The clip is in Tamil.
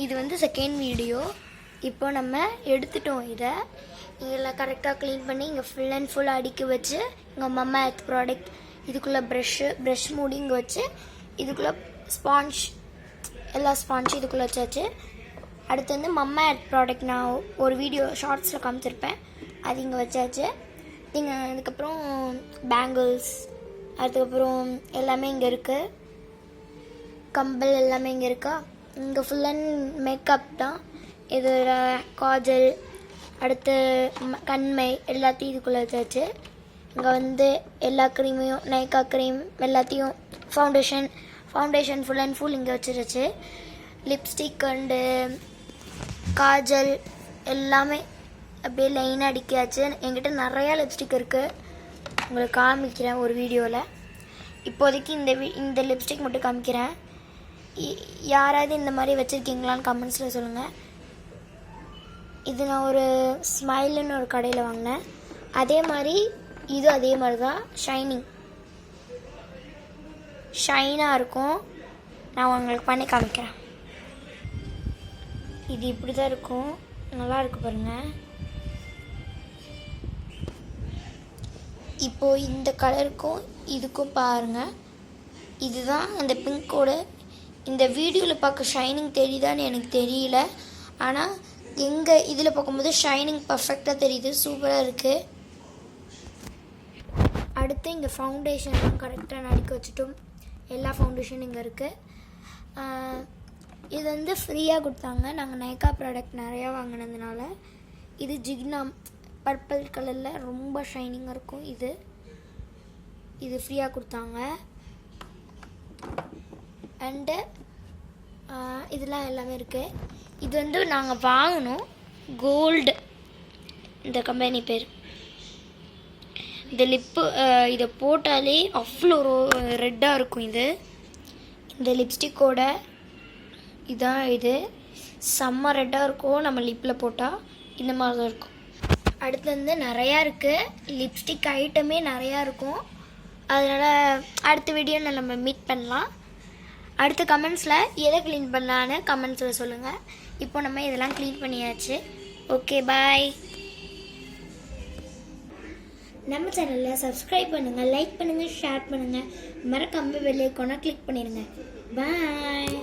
இது வந்து செகண்ட் வீடியோ. இப்போ நம்ம எடுத்துட்டோம். இதெல்லாம் கரெக்டாக க்ளீன் பண்ணி இங்கே ஃபுல் அண்ட் ஃபுல் அடுக்கி வச்சு இங்கே மம்மா எர்த் ப்ராடக்ட் இதுக்குள்ளே ப்ரஷ் மூடி இங்கே வச்சு இதுக்குள்ளே ஸ்பாஞ்ச் எல்லா ஸ்பாஞ்சும் இதுக்குள்ளே வச்சாச்சு. அடுத்து வந்து மம்மா எர்த் ப்ராடக்ட் நான் ஒரு வீடியோ ஷார்ட்ஸில் காமிச்சிருப்பேன், அது இங்கே வச்சாச்சு. இங்கே அதுக்கப்புறம் பேங்கிள்ஸ், அதுக்கப்புறம் எல்லாமே இங்கே இருக்குது. கம்பல் எல்லாமே இங்கே இருக்கா. இங்கே ஃபுல் அண்ட் மேக்கப் தான். இது காஜல், அடுத்து கண்மை எல்லாத்தையும் இதுக்குள்ளே வச்சாச்சு. இங்கே வந்து எல்லா க்ரீமையும் நைக்கா க்ரீம் எல்லாத்தையும் ஃபவுண்டேஷன் ஃபுல் அண்ட் ஃபுல் இங்கே வச்சிருச்சு. லிப்ஸ்டிக் அண்டு காஜல் எல்லாமே அப்படியே லைனாக அடிக்காச்சு. என்கிட்ட நிறையா லிப்ஸ்டிக் இருக்குது, உங்களுக்கு காமிக்கிறேன் ஒரு வீடியோவில். இப்போதைக்கு இந்த லிப்ஸ்டிக் மட்டும் காமிக்கிறேன். யாராவது இந்த மாதிரி வச்சுருக்கீங்களான்னு கமெண்ட்ஸில் சொல்லுங்கள். இது நான் ஒரு ஸ்மைலுன்னு ஒரு கடையில் வாங்கினேன். அதே மாதிரி இது அதே மாதிரி தான் ஷைனாக இருக்கும். நான் உங்களுக்கு பண்ணி காமிக்கிறேன். இது இப்படி தான் இருக்கும், நல்லா இருக்கு பாருங்கள். இப்போது இந்த கலருக்கும் இதுக்கும் பாருங்கள், இதுதான் அந்த பிங்கோட. இந்த வீடியோவில் பார்க்க ஷைனிங் தெரியுதான்னு எனக்கு தெரியல, ஆனால் எங்கே இதில் பார்க்கும்போது ஷைனிங் பர்ஃபெக்டாக தெரியுது, சூப்பராக இருக்குது. அடுத்து இங்கே ஃபவுண்டேஷன்லாம் கரெக்டாக நடிக்க வச்சுட்டோம். எல்லா ஃபவுண்டேஷனும் இங்கே இருக்குது. இது வந்து ஃப்ரீயாக கொடுத்தாங்க. நாங்கள் நைக்கா ப்ராடக்ட் நிறையா வாங்கினதுனால. இது ஜிக்னா பர்பிள் கலரில் ரொம்ப ஷைனிங்காக இருக்கும். இது ஃப்ரீயாக கொடுத்தாங்க. அண்டு இதெல்லாம் எல்லாமே இருக்குது. இது வந்து நாங்கள் வாங்கினோம், கோல்டு இந்த கம்பெனி பேர். இந்த இதை போட்டாலே அவ்வளோ ரெட்டாக இருக்கும். இந்த லிப்ஸ்டிக்கோட இதான் இது செம்ம ரெட்டாக இருக்கும். நம்ம லிப்பில் போட்டால் இந்த மாதிரி தான் இருக்கும். அடுத்து வந்து நிறையா இருக்குது, லிப்ஸ்டிக் ஐட்டமே நிறையா இருக்கும். அதனால் அடுத்த வீடியோவில் நம்ம மீட் பண்ணலாம். அடுத்த கமெண்ட்ஸில் எதை க்ளீன் பண்ணலான்னு கமெண்ட்ஸில் சொல்லுங்கள். இப்போ நம்ம இதெல்லாம் க்ளீன் பண்ணியாச்சு. ஓகே, பாய். நம்ம சேனலில் சப்ஸ்கிரைப் பண்ணுங்கள், லைக் பண்ணுங்கள், ஷேர் பண்ணுங்கள், மறக்காமல் பெல் ஐகானை கிளிக் பண்ணிடுங்க. பாய்.